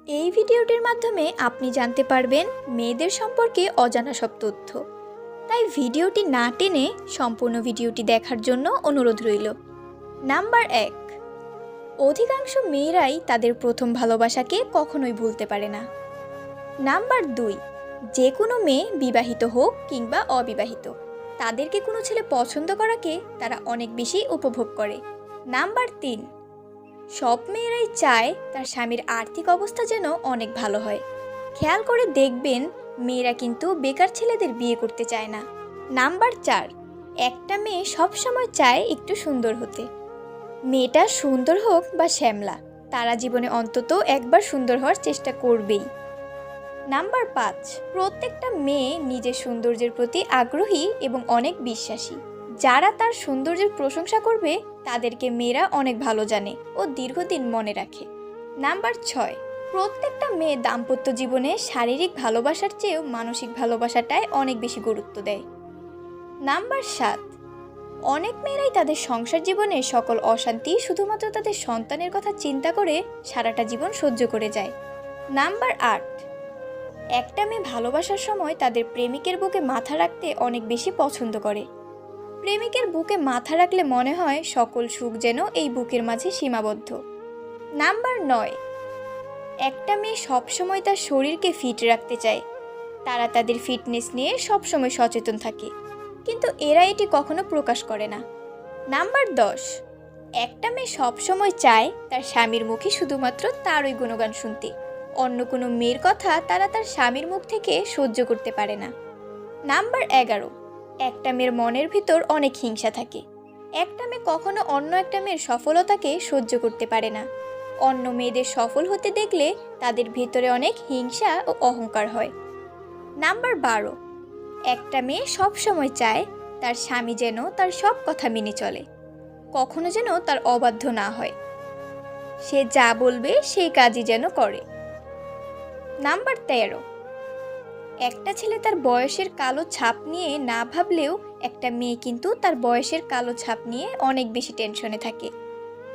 এই ভিডিওটির মাধ্যমে আপনি জানতে পারবেন মেয়েদের সম্পর্কে অজানা সব তথ্য। তাই ভিডিওটি না টেনে সম্পূর্ণ ভিডিওটি দেখার জন্য অনুরোধ রইল। নাম্বার 1, অধিকাংশ মেয়েরাই তাদের প্রথম ভালোবাসাকে কখনোই ভুলতে পারে না। নাম্বার 2, যে কোনো মেয়ে বিবাহিত হোক কিংবা অবিবাহিত, তাদেরকে কোনো ছেলে পছন্দ করাকে তারা অনেক বেশি উপভোগ করে। নাম্বার 3, সব মেয়েরাই চায় তার স্বামীর আর্থিক অবস্থা যেন অনেক ভালো হয়। খেয়াল করে দেখবেন মেয়েরা কিন্তু বেকার ছেলেদের বিয়ে করতে চায় না। নাম্বার 4, একটা মেয়ে সবসময় চায় একটু সুন্দর হতে। মেয়েটা সুন্দর হোক বা শ্যামলা, তারা জীবনে অন্তত একবার সুন্দর হওয়ার চেষ্টা করবেই। নাম্বার 5, প্রত্যেকটা মেয়ে নিজের সৌন্দর্যের প্রতি আগ্রহী এবং অনেক বিশ্বাসী। যারা তার সৌন্দর্যের প্রশংসা করবে তাদেরকে মেয়েরা অনেক ভালো জানে ও দীর্ঘদিন মনে রাখে। নাম্বার 6, প্রত্যেকটা মেয়ে দাম্পত্য জীবনে শারীরিক ভালোবাসার চেয়েও মানসিক ভালোবাসাটায় অনেক বেশি গুরুত্ব দেয়। নাম্বার 7, অনেক মেয়েরাই তাদের সংসার জীবনে সকল অশান্তি শুধুমাত্র তাদের সন্তানের কথা চিন্তা করে সারাটা জীবন সহ্য করে যায়। নাম্বার 8, একটা মেয়ে ভালোবাসার সময় তাদের প্রেমিকের বুকে মাথা রাখতে অনেক বেশি পছন্দ করে। প্রেমিকের বুকে মাথা রাখলে মনে হয় সকল সুখ যেন এই বুকের মাঝে সীমাবদ্ধ। নাম্বার 9, একটা মেয়ে সবসময় তার শরীরকে ফিট রাখতে চায়। তারা তাদের ফিটনেস নিয়ে সবসময় সচেতন থাকে, কিন্তু এরা এটি কখনো প্রকাশ করে না। নাম্বার 10, একটা মেয়ে সবসময় চায় তার স্বামীর মুখে শুধুমাত্র তারই গুণগান শুনতে। অন্য কোনো মেয়ের কথা তারা তার স্বামীর মুখ থেকে সহ্য করতে পারে না। নাম্বার 11, একটা মেয়ের মনের ভিতর অনেক হিংসা থাকে। একটা মেয়ে কখনো অন্য একটা মেয়ের সফলতাকে সহ্য করতে পারে না। অন্য মেয়েদের সফল হতে দেখলে তাদের ভিতরে অনেক হিংসা ও অহংকার হয়। নাম্বার 12, একটা মেয়ে সবসময় চায় তার স্বামী যেন তার সব কথা মেনে চলে, কখনো যেন তার অবাধ্য না হয়। সে যা বলবে সেই কাজই যেন করে। নাম্বার 13, একটা ছেলে তার বয়সের কালো ছাপ নিয়ে না ভাবলেও একটা মেয়ে কিন্তু তার বয়সের কালো ছাপ নিয়ে অনেক বেশি টেনশনে থাকে,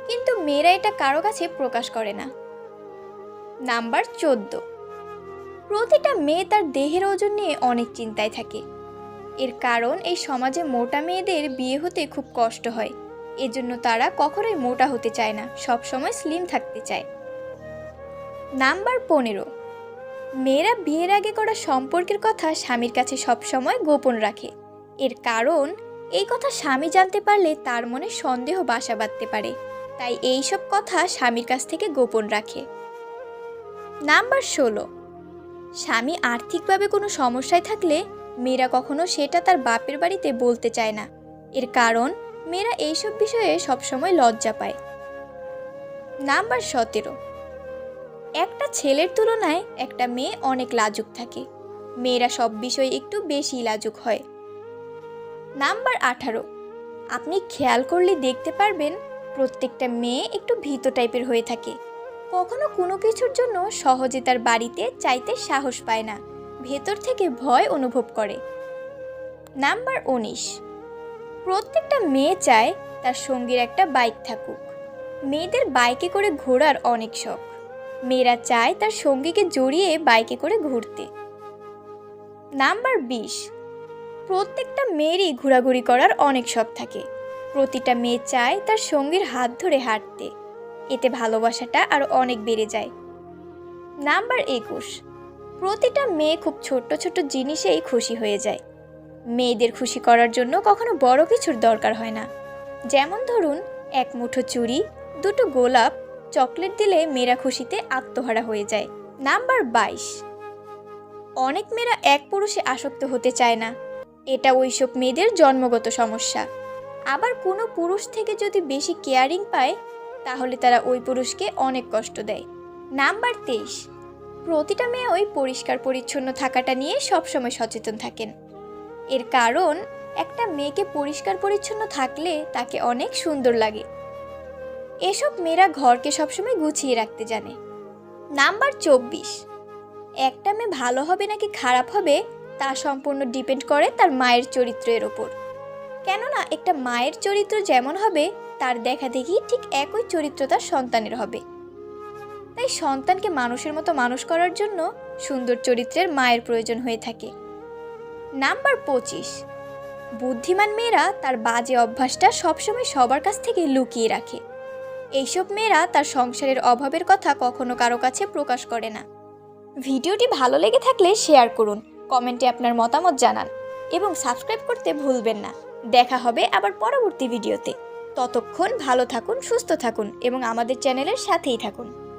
কিন্তু মেয়েরা এটা কারো কাছে প্রকাশ করে না। নাম্বার 14, প্রতিটা মেয়ে তার দেহের ওজন নিয়ে অনেক চিন্তায় থাকে। এর কারণ এই সমাজে মোটা মেয়েদের বিয়ে হতে খুব কষ্ট হয়, এজন্য তারা কখনোই মোটা হতে চায় না, সবসময় স্লিম থাকতে চায়। নাম্বার 15, মেয়েরা বিয়ের আগে করা সম্পর্কের কথা স্বামীর কাছে সবসময় গোপন রাখে। এর কারণ এই কথা স্বামী জানতে পারলে তার মনে সন্দেহ বাসা বাঁধতে পারে, তাই এই সব কথা স্বামীর কাছ থেকে গোপন রাখে। নাম্বার 16, স্বামী আর্থিকভাবে কোনো সমস্যায় থাকলে মেয়েরা কখনো সেটা তার বাপের বাড়িতে বলতে চায় না। এর কারণ মেয়েরা এইসব বিষয়ে সবসময় লজ্জা পায়। নাম্বার 17, একটা ছেলের তুলনায় একটা মেয়ে অনেক লাজুক থাকে। মেয়েরা সব বিষয়ে একটু বেশি লাজুক হয়। নাম্বার 18, আপনি খেয়াল করলে দেখতে পারবেন প্রত্যেকটা মেয়ে একটু ভীত টাইপের হয়ে থাকে। কখনো কোনো কিছুর জন্য সহজে তার বাড়িতে চাইতে সাহস পায় না, ভেতর থেকে ভয় অনুভব করে। নাম্বার 19, প্রত্যেকটা মেয়ে চায় তার সঙ্গীর একটা বাইক থাকুক। মেয়েদের বাইকে করে ঘোরার অনেক শখ। মেয়েরা চায় তার সঙ্গীকে জড়িয়ে বাইকে করে ঘুরতে। নাম্বার 20, প্রত্যেকটা মেয়েরই ঘোরাঘুরি করার অনেক শখ থাকে। প্রতিটা মেয়ে চায় তার সঙ্গীর হাত ধরে হাঁটতে, এতে ভালোবাসাটা আরও অনেক বেড়ে যায়। নাম্বার 21, প্রতিটা মেয়ে খুব ছোট্ট ছোট্ট জিনিসেই খুশি হয়ে যায়। মেয়েদের খুশি করার জন্য কখনো বড় কিছুর দরকার হয় না। যেমন ধরুন, এক মুঠো চুড়ি, দুটো গোলাপ, চকলেট দিলে মেয়েরা খুশিতে আত্মহারা হয়ে যায়। নাম্বার 22, অনেক মেয়েরা এক পুরুষে আসক্ত হতে চায় না। এটা ওইসব মেয়েদের জন্মগত সমস্যা। আবার কোনো পুরুষ থেকে যদি বেশি কেয়ারিং পায় তাহলে তারা ওই পুরুষকে অনেক কষ্ট দেয়। নাম্বার 23, প্রতিটা মেয়ে ওই পরিষ্কার পরিচ্ছন্ন থাকাটা নিয়ে সবসময় সচেতন থাকেন। এর কারণ একটা মেয়েকে পরিষ্কার পরিচ্ছন্ন থাকলে তাকে অনেক সুন্দর লাগে। এসব মেয়েরা ঘরকে সবসময় গুছিয়ে রাখতে জানে। নাম্বার 24, একটা মেয়ে ভালো হবে নাকি খারাপ হবে তা সম্পূর্ণ ডিপেন্ড করে তার মায়ের চরিত্রের ওপর। কেননা একটা মায়ের চরিত্র যেমন হবে তার দেখা দেখি ঠিক একই চরিত্র তার সন্তানের হবে। তাই সন্তানকে মানুষের মতো মানুষ করার জন্য সুন্দর চরিত্রের মায়ের প্রয়োজন হয়ে থাকে। নাম্বার 25, বুদ্ধিমান মেয়েরা তার বাজে অভ্যাসটা সবসময় সবার কাছ থেকে লুকিয়ে রাখে। এইসব মেয়েরা তার সংসারের অভাবের কথা কখনো কারো কাছে প্রকাশ করে না। ভিডিওটি ভালো লেগে থাকলে শেয়ার করুন, কমেন্টে আপনার মতামত জানান এবং সাবস্ক্রাইব করতে ভুলবেন না। দেখা হবে আবার পরবর্তী ভিডিওতে। ততক্ষণ ভালো থাকুন, সুস্থ থাকুন এবং আমাদের চ্যানেলের সাথেই থাকুন।